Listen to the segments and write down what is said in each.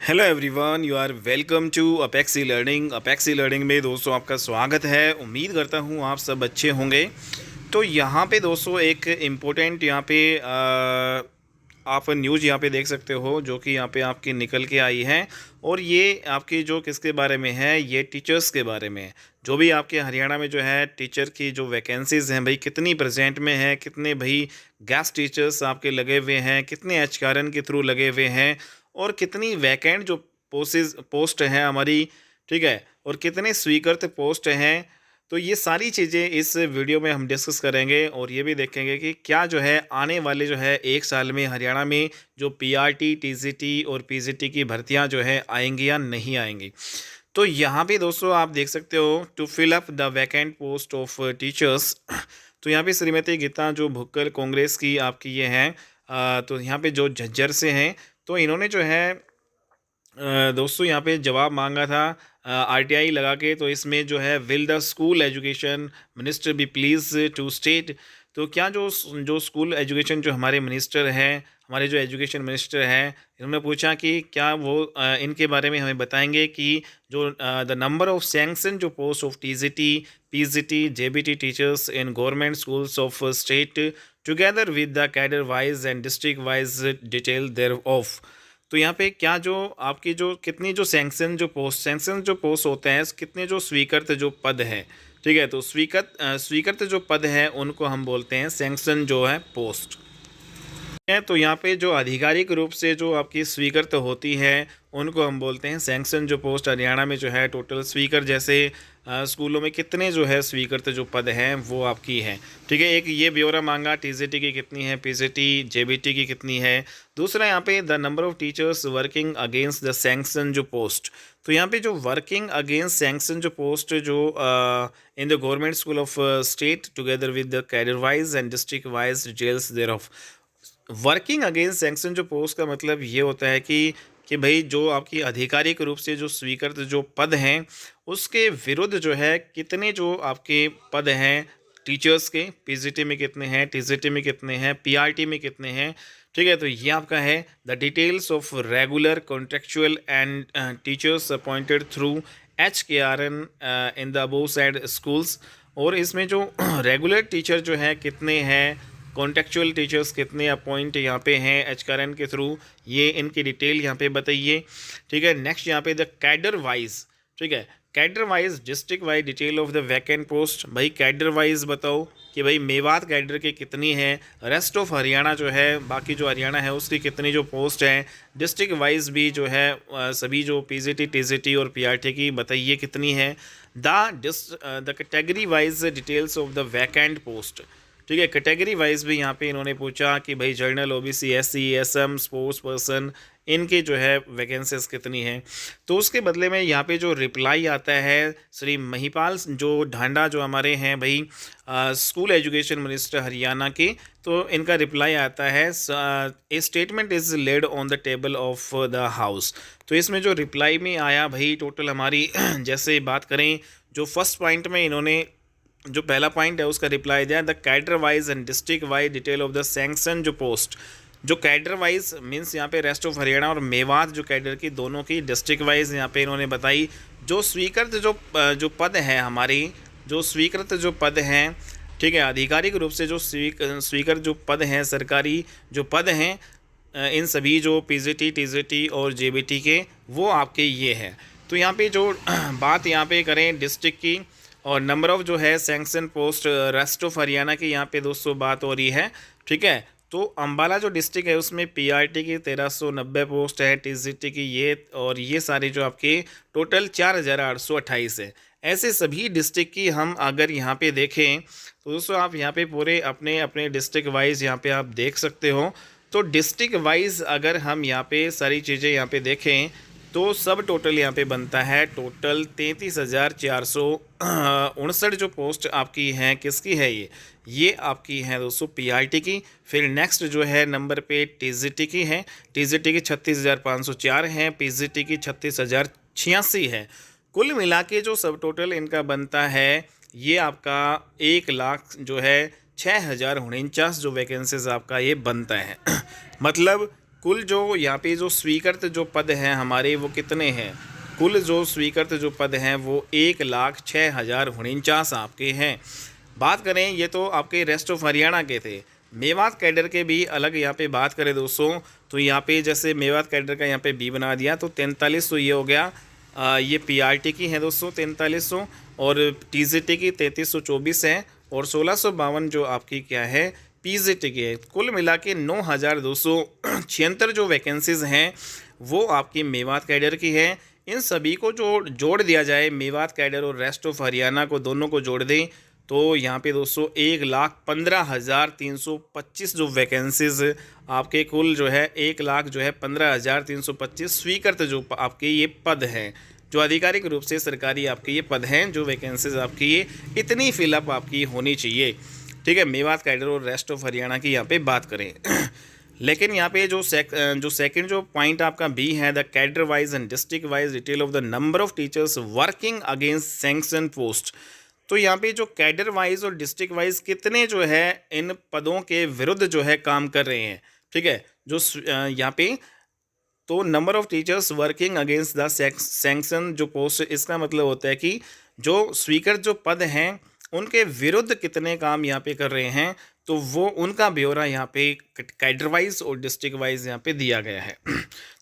Hello everyone, you are welcome to Apexy learning. Apexy learning में दोस्तों आपका स्वागत है। उम्मीद करता हूँ आप सब अच्छे होंगे। तो यहाँ पे दोस्तों एक इम्पोर्टेंट यहाँ पे आप न्यूज़ यहाँ पे देख सकते हो, जो कि यहाँ पे आपकी निकल के आई है। और ये आपकी जो किसके बारे में है, ये टीचर्स के बारे में है। जो भी आपके हरियाणा में जो है टीचर की जो वैकेंसीज़ हैं भाई, कितनी प्रेजेंट में है, कितने भाई गेस्ट टीचर्स आपके लगे हुए हैं, कितने एचकारण के थ्रू लगे हुए हैं, और कितनी वैकेंट जो पोस्ट हैं हमारी, ठीक है, और कितने स्वीकृत पोस्ट हैं। तो ये सारी चीज़ें इस वीडियो में हम डिस्कस करेंगे, और ये भी देखेंगे कि क्या जो है आने वाले जो है एक साल में हरियाणा में जो पीआरटी, टीजीटी और पीजीटी की भर्तियां जो है आएंगी या नहीं आएंगी। तो यहाँ पे दोस्तों आप देख सकते हो, to fill up the vacant post of teachers. तो यहाँ पे श्रीमती गीता जो भुक्कल कांग्रेस की आपकी ये हैं, तो यहाँ पे जो झज्जर से हैं, तो इन्होंने जो है दोस्तों यहाँ पे जवाब मांगा था आरटीआई लगा के। तो इसमें जो है, will the school education minister be please to state. तो क्या जो जो स्कूल एजुकेशन जो हमारे मिनिस्टर हैं, हमारे जो एजुकेशन मिनिस्टर हैं, इन्होंने पूछा कि क्या वो इनके बारे में हमें बताएंगे कि जो द नंबर ऑफ सैंक्शन जो post of TGT, PGT, JBT teachers in government schools of state together with the cadre wise and district wise detail thereof. तो यहाँ पे क्या जो आपकी जो कितनी जो सैंक्शन जो पोस्ट होते हैं, कितने जो स्वीकृत जो पद हैं, ठीक है। तो स्वीकृत जो पद हैं उनको हम बोलते हैं सैंक्शन जो है पोस्ट है। तो यहाँ पे जो आधिकारिक रूप से जो आपकी स्वीकृत होती है उनको हम बोलते हैं सैंक्शन जो पोस्ट। हरियाणा में जो है टोटल स्वीकृत, जैसे स्कूलों में कितने जो है स्वीकृत जो पद हैं वो आपकी हैं, ठीक है। एक ये ब्यौरा मांगा, टीजीटी की कितनी है, पीजीटी जेबीटी की कितनी है। दूसरा यहाँ पे the number of teachers working against the sanction जो पोस्ट। तो यहाँ पे जो वर्किंग अगेंस्ट सैंक्शन जो पोस्ट जो in the government school of state together with the cadre wise and district wise details thereof. Working against sanction जो post का मतलब ये होता है कि भाई जो आपकी आधिकारिक रूप से जो स्वीकृत जो पद हैं उसके विरुद्ध जो है कितने जो आपके पद हैं टीचर्स के, पीजीटी में कितने हैं, टीजीटी में कितने हैं, पीआरटी में कितने हैं, ठीक है। तो ये आपका है the details of regular contractual and teachers appointed through HKRN in the above side schools. और इसमें जो रेगुलर टीचर जो है कितने हैं, कॉन्टेक्चुअल टीचर्स कितने अपॉइंट यहाँ पे हैं HKRN के थ्रू, ये इनकी डिटेल यहाँ पे बताइए, ठीक है। नेक्स्ट यहाँ पे द कैडर वाइज, ठीक है, cadre wise district wise detail of the vacant post. भाई कैडर वाइज बताओ कि भाई मेवात कैडर के कितनी है, रेस्ट ऑफ हरियाणा जो है, बाकी जो हरियाणा है उसकी कितनी जो पोस्ट हैं, डिस्ट्रिक्ट वाइज भी जो है सभी जो पीजीटी, टीजीटी और पीआरटी की बताइए कितनी है। The category wise details of the vacant post, ठीक है। कैटेगरी वाइज भी यहाँ पे इन्होंने पूछा कि भाई general, OBC, SC, ESM, sports person, इनके जो है वैकेंसीज कितनी हैं। तो उसके बदले में यहाँ पे जो रिप्लाई आता है श्री महिपाल जो ढांडा जो हमारे हैं भाई स्कूल एजुकेशन मिनिस्टर हरियाणा के, तो इनका रिप्लाई आता है ए statement is laid on the table of the house. तो इसमें जो रिप्लाई में आया भाई टोटल हमारी जैसे बात करें, जो फर्स्ट पॉइंट में इन्होंने जो पहला पॉइंट है उसका रिप्लाई दिया, the cadre wise and district wise detail of the sanction जो पोस्ट। जो कैडर वाइज मीन्स यहाँ पे रेस्ट ऑफ हरियाणा और मेवात जो कैडर की दोनों की डिस्ट्रिक्ट वाइज यहाँ पे इन्होंने बताई। जो स्वीकृत जो पद हैं हमारी, जो स्वीकृत जो पद हैं, ठीक है, आधिकारिक रूप से जो स्वीकृत जो पद हैं, सरकारी जो पद हैं इन सभी जो पीजीटी, टीजीटी और जेबीटी के, वो आपके ये हैं। तो यहाँ पे जो बात यहाँ पे करें डिस्ट्रिक्ट की और नंबर ऑफ जो है sanction post rest of Haryana की, यहाँ पे 200 बात हो रही है, ठीक है। तो अंबाला जो डिस्ट्रिक्ट है उसमें पीआरटी की 1390 पोस्ट है, टीजीटी की ये, और ये सारे जो आपके टोटल 4828 है। ऐसे सभी डिस्ट्रिक्ट की हम अगर यहाँ पे देखें तो दोस्तों आप यहाँ पे पूरे अपने अपने डिस्ट्रिक्ट वाइज यहाँ पे आप देख सकते हो। तो डिस्ट्रिक्ट वाइज अगर हम यहाँ पे सारी चीज़ें यहाँ पे देखें तो सब टोटल यहाँ पे बनता है टोटल 33,459 जो पोस्ट आपकी हैं, किसकी है ये आपकी हैं दोस्तों पीआरटी की। फिर नेक्स्ट जो है नंबर पे टीजीटी की है, टीजीटी की 36,504 हैं, पीजीटी की 36,086 है। कुल मिला के जो सब टोटल इनका बनता है ये आपका 1,00,000 जो है 6,049 जो वैकेंसीज आपका ये बनता है मतलब कुल जो यहाँ पे जो स्वीकृत जो पद हैं हमारे वो कितने हैं। कुल जो स्वीकृत जो पद हैं वो 1,06,049 आपके हैं। बात करें, ये तो आपके रेस्ट ऑफ हरियाणा के थे। मेवात कैडर के भी अलग यहाँ पे बात करें दोस्तों, तो यहाँ पे जैसे मेवात कैडर का यहाँ पे बी बना दिया तो 4300 ये हो गया। ये पीआरटी की है दोस्तों 4300, और टीजीटी की 3324 है, और 1652 जो आपकी क्या है पीजीटी की है। कुल मिला के 9,276 जो वैकेंसीज़ हैं वो आपकी मेवात कैडर की है। इन सभी को जो जोड़ दिया जाए, मेवात कैडर और रेस्ट ऑफ हरियाणा को दोनों को जोड़ दें, तो यहाँ पे दोस्तों 1,15,325 जो वैकेंसीज़ आपके कुल जो है 1,00,000 जो है 15,325 स्वीकृत जो आपके ये पद हैं, जो आधिकारिक रूप से सरकारी आपके ये पद हैं, जो वैकेंसीज आपकी ये इतनी फिलअप आपकी होनी चाहिए। ठीक है, मेवात कैडर और रेस्ट ऑफ हरियाणा की यहाँ पे बात करें। लेकिन यहाँ पे जो सेकंड जो पॉइंट आपका बी है, the cadre wise and district wise detail of the number of teachers working against sanction post. तो यहाँ पे जो कैडर वाइज और डिस्ट्रिक्ट वाइज कितने जो है इन पदों के विरुद्ध जो है काम कर रहे हैं। ठीक है, जो यहाँ पे तो number of teachers working against the sanction जो पोस्ट, इसका मतलब होता है कि जो स्वीकृत जो पद हैं उनके विरुद्ध कितने काम यहाँ पे कर रहे हैं, तो वो उनका ब्यौरा यहाँ पे कैडर वाइज और डिस्ट्रिक्ट वाइज यहाँ पे दिया गया है।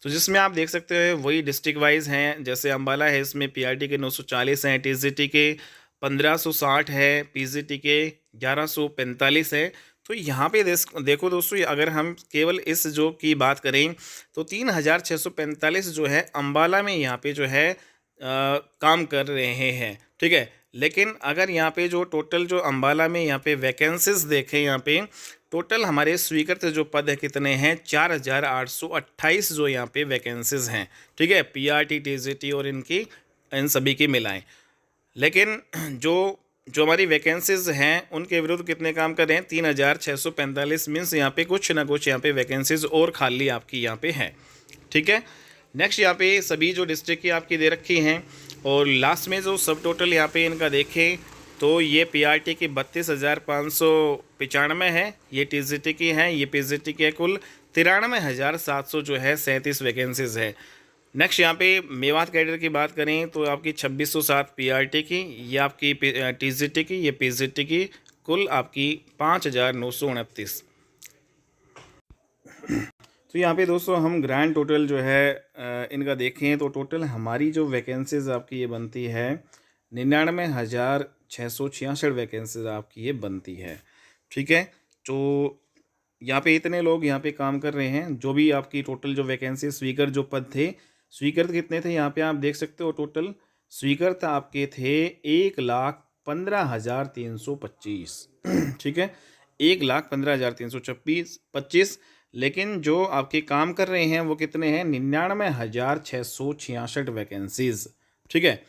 तो जिसमें आप देख सकते हैं वही डिस्ट्रिक्ट वाइज हैं, जैसे अम्बाला है, इसमें पीआरटी के 940 हैं, टीजीटी के 1560 है, पीजीटी के 1145 है। तो यहाँ पे देखो दोस्तों, अगर हम केवल इस जो की बात करें तो 3,645 जो है अम्बाला में यहाँ पे जो है काम कर रहे हैं। ठीक है, लेकिन अगर यहाँ पे जो टोटल जो अम्बाला में यहाँ पे वैकेंसीज देखें, यहाँ पे टोटल हमारे स्वीकृत जो पद है कितने हैं, 4,828 जो यहाँ पे वैकेंसीज हैं। ठीक है, पीआरटी, टीजीटी और इन सभी की मिलाएं। लेकिन जो हमारी वैकेंसीज हैं उनके विरुद्ध कितने काम कर रहे हैं, 3,645 मीन्स यहाँ पे कुछ ना कुछ यहाँ पे वैकेंसीज और खाली आपकी यहाँ पे है। ठीक है, नेक्स्ट यहाँ पे सभी जो डिस्ट्रिक्ट की आपकी दे रखी हैं, और लास्ट में जो सब टोटल यहाँ पे इनका देखें तो ये पीआरटी की 32,595 है, ये टीजीटी की है, ये पीजीटी की है, कुल 93,700 जो है 37 वैकेंसीज है। नेक्स्ट यहाँ पे मेवात कैडर की बात करें तो आपकी 2607 पीआरटी की, ये आपकी टीजीटी की, ये पीजीटी की, कुल आपकी 5,929। तो यहाँ पे दोस्तों हम ग्रैंड टोटल जो है इनका देखें तो टोटल हमारी जो वैकेंसीज आपकी ये बनती है 99,666 वैकेंसीज आपकी ये बनती है। ठीक है, तो यहाँ पे इतने लोग यहाँ पे काम कर रहे हैं। जो भी आपकी टोटल जो वैकेंसी स्वीकृत जो पद थे, स्वीकृत कितने थे यहाँ पे आप देख सकते हो, टोटल स्वीकृत आपके थे 1,15,325। ठीक है, 1,15,325, लेकिन जो आपके काम कर रहे हैं वो कितने हैं, 99,666 वैकेंसीज। ठीक है,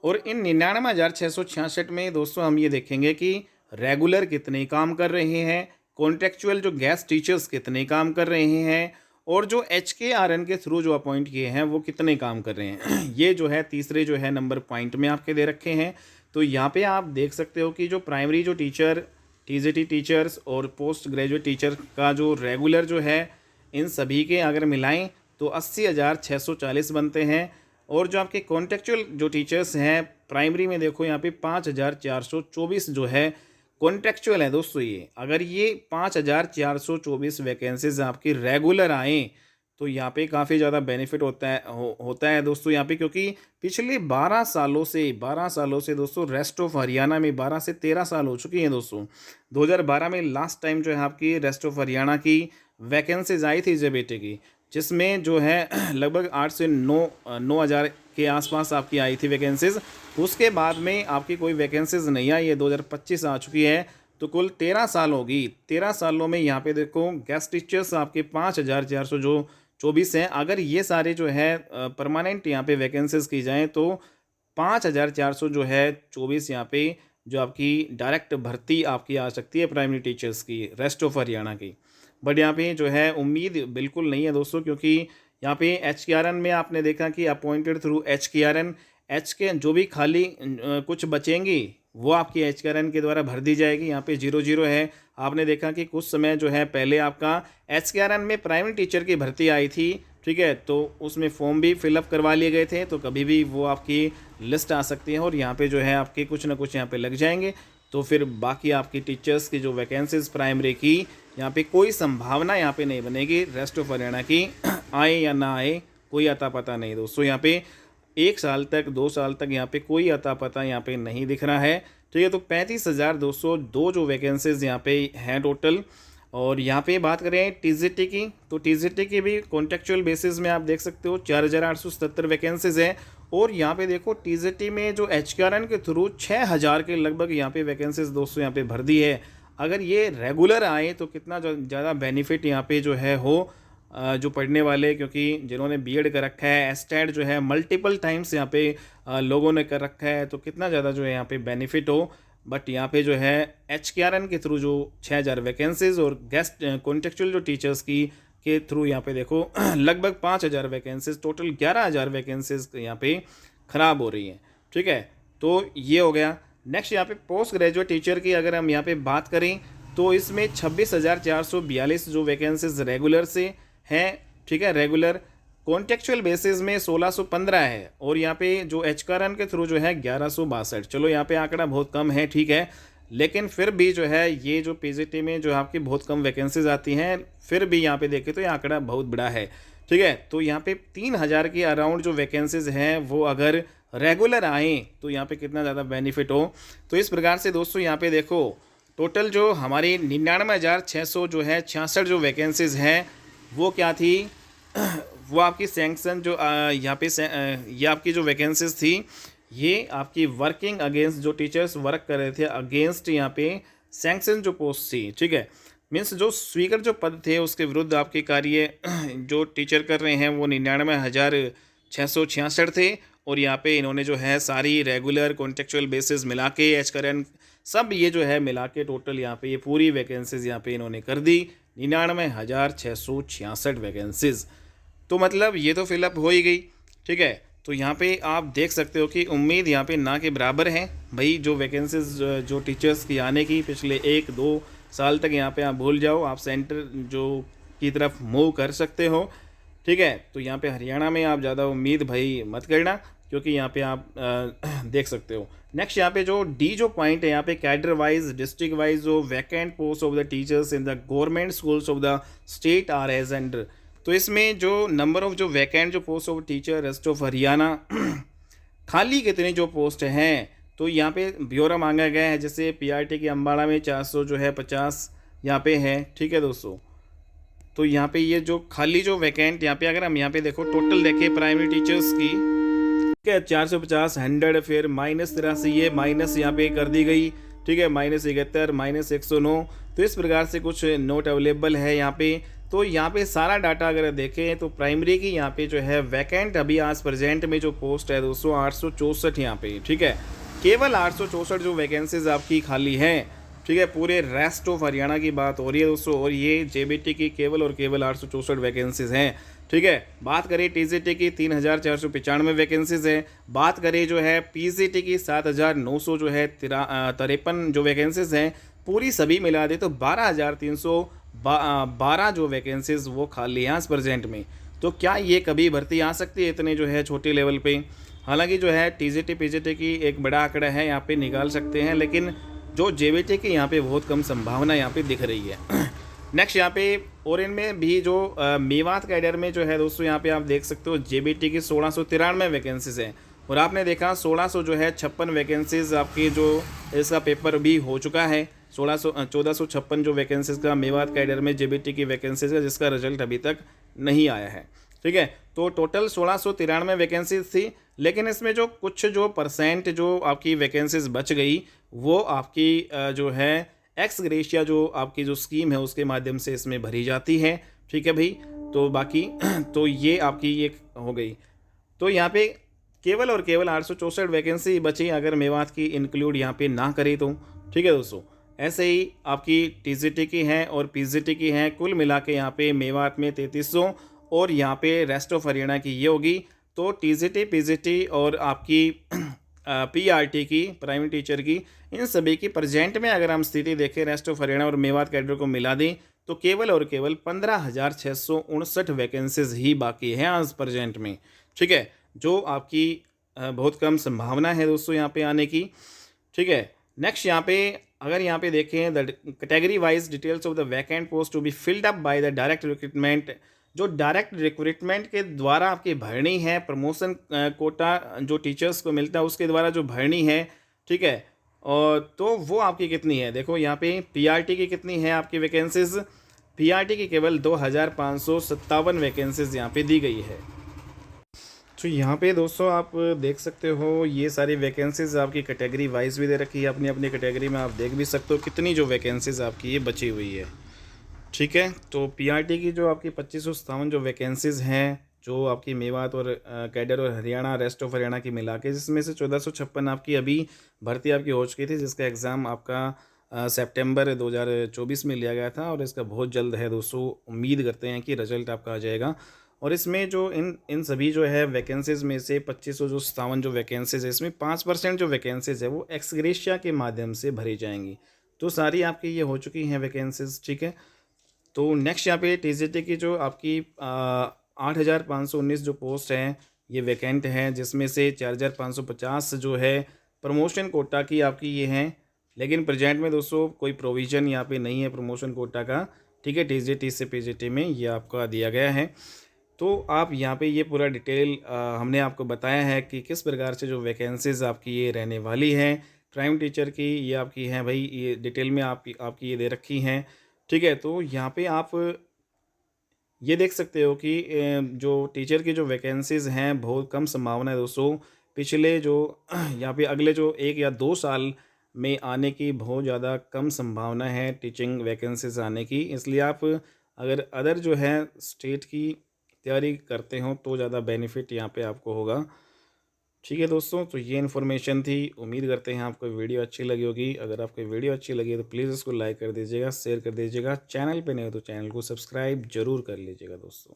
और इन 99,666 में दोस्तों हम ये देखेंगे कि रेगुलर कितने काम कर रहे हैं, कॉन्ट्रेक्चुअल जो गेस्ट टीचर्स कितने काम कर रहे हैं, और जो HKRN के थ्रू जो अपॉइंट किए हैं वो कितने काम कर रहे हैं। ये जो है तीसरे जो है नंबर पॉइंट में आपके दे रखे हैं। तो यहाँ पे आप देख सकते हो कि जो प्राइमरी जो टीचर, टीजीटी टीचर्स और पोस्ट ग्रेजुएट टीचर का जो रेगुलर जो है, इन सभी के अगर मिलाएं तो 80,640 बनते हैं। और जो आपके कॉन्ट्रेक्चुअल जो टीचर्स हैं प्राइमरी में देखो यहाँ पे 5,424 जो है कॉन्ट्रेक्चुअल है दोस्तों। ये अगर ये 5,424 वैकेंसीज आपकी रेगुलर आएँ तो यहाँ पे काफ़ी ज़्यादा बेनिफिट होता है दोस्तों यहाँ पे, क्योंकि पिछले 12 सालों से दोस्तों रेस्ट ऑफ हरियाणा में 12 से 13 साल हो चुकी हैं दोस्तों। 2012 में लास्ट टाइम जो है आपकी रेस्ट ऑफ हरियाणा की वैकेंसीज आई थी जेबीटी की, जिसमें जो है लगभग 8 से 9,000 के आसपास आपकी आई थी वैकेंसीज। उसके बाद में आपकी कोई वैकेंसीज नहीं आई है, 2025 आ चुकी है, तो कुल 13 साल होगी। 13 सालों में यहाँ पे देखो गेस्ट टीचर्स आपके 5,424 हैं। अगर ये सारे जो है परमानेंट यहाँ पे वैकेंसीज की जाएँ तो 5,400 जो है 24 यहाँ पे जो आपकी डायरेक्ट भर्ती आपकी आ सकती है प्राइमरी टीचर्स की रेस्ट ऑफ हरियाणा की। बट यहाँ पे जो है उम्मीद बिल्कुल नहीं है दोस्तों, क्योंकि यहाँ पे HKRN में आपने देखा कि अपॉइंटेड थ्रू HKRN, जो भी खाली कुछ बचेंगी वो आपकी HKRN के द्वारा भर दी जाएगी। यहाँ पे 00 है। आपने देखा कि कुछ समय जो है पहले आपका HKRN में प्राइमरी टीचर की भर्ती आई थी, ठीक है, तो उसमें फॉर्म भी फिलअप करवा लिए गए थे, तो कभी भी वो आपकी लिस्ट आ सकती है और यहाँ पे जो है आपके कुछ ना कुछ यहाँ पे लग जाएंगे। तो फिर बाकी आपकी टीचर्स की जो वैकेंसीज प्राइमरी की यहाँ पे कोई संभावना यहाँ पे नहीं बनेगी रेस्ट ऑफ हरियाणा की आए या ना आए, कोई अता पता नहीं दोस्तों। यहाँ पे 1 साल तक 2 साल तक यहाँ पे कोई अता पता यहाँ पे नहीं दिख रहा है, ठीक है। तो 35,202 जो वैकेंसीज यहाँ पे हैं टोटल। और यहाँ पे बात करें TGT की, तो TGT की भी कॉन्टेक्चुअल बेसिस में आप देख सकते हो 4,877 वैकेंसीज हैं। और यहाँ पे देखो TGT में जो HKRN के थ्रू 6,000 के लगभग यहाँ पे वैकेंसीज दोस्तों यहाँ पे भर दी है। अगर ये रेगुलर आए तो कितना ज़्यादा बेनिफिट यहाँ पे जो है हो जो पढ़ने वाले, क्योंकि जिन्होंने बीएड कर रखा है, एस्टेट जो है मल्टीपल टाइम्स यहाँ पे लोगों ने कर रखा है, तो कितना ज़्यादा जो है यहाँ पे बेनिफिट हो। बट यहाँ पे जो है HKRN के थ्रू जो 6,000 वैकेंसीज और गेस्ट कॉन्टेक्चुअल जो टीचर्स की के थ्रू यहाँ पे देखो लगभग 5,000 वैकेंसीज, टोटल 11,000 वैकेंसीज यहाँ पे ख़राब हो रही हैं, ठीक है। तो ये हो गया। नेक्स्ट यहाँ पे पोस्ट ग्रेजुएट टीचर की अगर हम यहाँ पे बात करें तो इसमें 26,442 जो वैकेंसीज रेगुलर से हैं, ठीक है, रेगुलर। कॉन्टेक्चुअल बेसिस में 1,615 है और यहाँ पे जो HKRN के थ्रू जो है 1,162। चलो यहाँ पे आंकड़ा बहुत कम है, ठीक है, लेकिन फिर भी जो है ये जो PGT में जो आपकी बहुत कम वैकेंसीज आती हैं, फिर भी यहाँ पे देखें तो ये आंकड़ा बहुत बड़ा है, ठीक है। तो यहाँ पे 3,000 के अराउंड जो वैकेंसीज हैं वो अगर रेगुलर आएँ तो यहाँ पे कितना ज़्यादा बेनिफिट हो। तो इस प्रकार से दोस्तों यहाँ पे देखो टोटल जो हमारी 99,600 जो है 66 जो वैकेंसीज हैं वो क्या थी वो आपकी सैंक्शन जो यहाँ पे ये आपकी जो वैकेंसीज थी ये आपकी वर्किंग अगेंस्ट जो टीचर्स वर्क कर रहे थे अगेंस्ट यहाँ पे सैंक्शन जो पोस्ट थी, ठीक है, मीन्स जो स्पीकर जो पद थे उसके विरुद्ध आपके कार्य जो टीचर कर रहे हैं वो 99,666 थे। और यहाँ पे इन्होंने जो है सारी रेगुलर कॉन्टेक्चुअल बेसिस मिला के HKRN सब ये जो है मिला के टोटल यहाँ पे ये पूरी वैकेंसीज यहाँ पे इन्होंने कर दी 99,666 वैकेंसीज। तो मतलब ये तो फिलअप हो ही गई, ठीक है। तो यहाँ पे आप देख सकते हो कि उम्मीद यहाँ पे ना के बराबर है भाई। जो वैकेंसीज जो टीचर्स की आने की पिछले 1-2 साल तक यहाँ पे आप भूल जाओ, आप सेंटर जो की तरफ मूव कर सकते हो, ठीक है। तो यहाँ पे हरियाणा में आप ज़्यादा उम्मीद भाई मत करना, क्योंकि यहाँ पे आप देख सकते हो। नेक्स्ट यहाँ पे जो डी जो पॉइंट है यहाँ पे कैडर वाइज डिस्ट्रिक्ट वाइज जो vacant post of the teachers in the government schools of the state are as under. तो इसमें जो नंबर ऑफ जो वैकेंट जो post of teacher rest of Haryana खाली कितनी जो पोस्ट हैं तो यहाँ पे ब्यौरा मांगा गया है। जैसे PRT की अम्बाड़ा में 400 जो है 50 यहाँ पे है, ठीक है दोस्तों। तो यहाँ पे ये जो खाली जो वैकेंट यहाँ पे अगर हम यहाँ पे देखो टोटल देखें प्राइमरी टीचर्स की, ठीक है, 450 100 फिर -83 ये माइनस यहाँ पे कर दी गई, ठीक है, -71 -109। तो इस प्रकार से कुछ नोट अवेलेबल है यहाँ पे। तो यहाँ पे सारा डाटा अगर देखें तो प्राइमरी की यहाँ पे जो है वैकेंट अभी आज प्रेजेंट में जो पोस्ट है दोस्तों 864 यहाँ पे, ठीक है, केवल 864 जो वैकेंसीज आपकी खाली हैं, ठीक है। पूरे रेस्ट ऑफ हरियाणा की बात हो रही है दोस्तों और ये JBT की केवल और केवल 864 वैकेंसीज हैं, ठीक है। बात करें TGT की 3,495 वैकेंसीज है। बात करें जो है PCT की 7,900 जो है 53 जो वैकेंसीज हैं, पूरी सभी मिला दे तो 12,312 जो वैकेंसीज वो खाली हैं आज प्रेजेंट में। तो क्या ये कभी भर्ती आ सकती है इतने जो है छोटे लेवल पे? हालांकि जो है TGT PGT की एक बड़ा आंकड़ा है यहाँ पे निकाल सकते हैं, लेकिन जो JBT की यहाँ पे बहुत कम संभावना यहाँ पे दिख रही है। नेक्स्ट यहाँ पे और इनमें भी जो मेवात कैडर में जो है दोस्तों यहाँ पे आप देख सकते हो JBT की 1693 वैकेंसीज हैं और आपने देखा 1600 जो है 56 वैकेंसीज आपकी जो इसका पेपर भी हो चुका है। 1456 जो वैकेंसीज का मेवात कैडर में JBT की वैकेंसीज का जिसका रिजल्ट अभी तक नहीं आया है, ठीक है। तो टोटल 1693 वैकेंसीज थी, लेकिन इसमें जो कुछ जो परसेंट जो आपकी वैकेंसीज बच गई वो आपकी जो है एक्स ग्रेशिया जो आपकी जो स्कीम है उसके माध्यम से इसमें भरी जाती है, ठीक है भाई। तो बाकी तो ये आपकी ये हो गई। तो यहाँ पे केवल और केवल 864 वैकेंसी बची अगर मेवात की इंक्लूड यहाँ पे ना करें तो, ठीक है दोस्तों। ऐसे ही आपकी TGT की हैं और PGT की हैं, कुल मिला के यहाँ पे मेवात में 3300 और यहाँ पे रेस्ट ऑफ हरियाणा की ये होगी। तो TGT PGT और आपकी पीआरटी की, प्राइमरी टीचर की, इन सभी की प्रेजेंट में अगर हम स्थिति देखें रेस्ट ऑफ हरियाणा और मेवात कैडर को मिला दें तो केवल और केवल 15,659 वैकेंसीज ही बाकी हैं आज प्रेजेंट में। ठीक है, जो आपकी बहुत कम संभावना है दोस्तों यहाँ पे आने की। ठीक है, नेक्स्ट यहाँ पे अगर यहाँ पे देखें the category wise details of the vacant post to be filled up by the direct recruitment, जो डायरेक्ट रिक्रूटमेंट के द्वारा आपकी भरनी है, प्रमोशन कोटा जो टीचर्स को मिलता है उसके द्वारा जो भरनी है, ठीक है, और तो वो आपकी कितनी है, देखो यहाँ पे पीआरटी की कितनी है आपकी वैकेंसीज, पीआरटी की केवल 2,557 वैकेंसीज यहाँ पे दी गई है। तो यहाँ पे दोस्तों आप देख सकते हो ये सारी वैकेंसीज आपकी कैटेगरी वाइज भी दे रखी है, अपनी अपनी कैटेगरी में आप देख भी सकते हो कितनी जो वैकेंसीज आपकी ये बची हुई है। ठीक है, तो पीआरटी की जो आपकी 2557 जो वैकेंसीज़ हैं, जो आपकी मेवात और कैडर और हरियाणा रेस्ट ऑफ हरियाणा की मिला के, जिसमें से 1456 आपकी अभी भर्ती आपकी हो चुकी थी, जिसका एग्ज़ाम आपका सितंबर 2024 में लिया गया था और इसका बहुत जल्द है दोस्तों, उम्मीद करते हैं कि रिजल्ट आपका आ जाएगा। और इसमें जो इन सभी जो है वैकेंसीज़ में से 2557 जो वैकेंसीज़ है, इसमें 5% जो वैकेंसीज़ है वो एक्स ग्रेशिया के माध्यम से भरी जाएंगी। तो सारी आपकी ये हो चुकी हैं वैकेंसीज़। ठीक है, तो नेक्स्ट यहाँ पे टीजीटी की जो आपकी 8,519 जो पोस्ट हैं ये वैकेंट हैं, जिसमें से 4,550 जो है प्रमोशन कोटा की आपकी ये हैं, लेकिन प्रेजेंट में दोस्तों कोई प्रोविज़न यहाँ पे नहीं है प्रमोशन कोटा का। ठीक है, टीजीटी से पीजीटी में ये आपका दिया गया है। तो आप यहाँ पे ये पूरा डिटेल हमने आपको बताया है कि किस प्रकार से जो वैकेंसीज़ आपकी ये रहने वाली हैं। प्राइम टीचर की ये आपकी हैं भाई, ये डिटेल में आपकी ये दे रखी हैं। ठीक है, तो यहाँ पे आप ये देख सकते हो कि जो टीचर की जो वैकेंसीज़ हैं बहुत कम संभावना है दोस्तों, पिछले जो यहाँ पे अगले जो 1 या 2 साल में आने की बहुत ज़्यादा कम संभावना है टीचिंग वैकेंसीज़ आने की। इसलिए आप अगर अदर जो है स्टेट की तैयारी करते हो तो ज़्यादा बेनिफिट यहाँ पे आपको होगा। ठीक है दोस्तों, तो ये इन्फॉर्मेशन थी। उम्मीद करते हैं आपको वीडियो अच्छी लगी होगी। अगर आपको वीडियो अच्छी लगी तो प्लीज़ इसको लाइक कर दीजिएगा, शेयर कर दीजिएगा। चैनल पे नहीं हो तो चैनल को सब्सक्राइब जरूर कर लीजिएगा दोस्तों।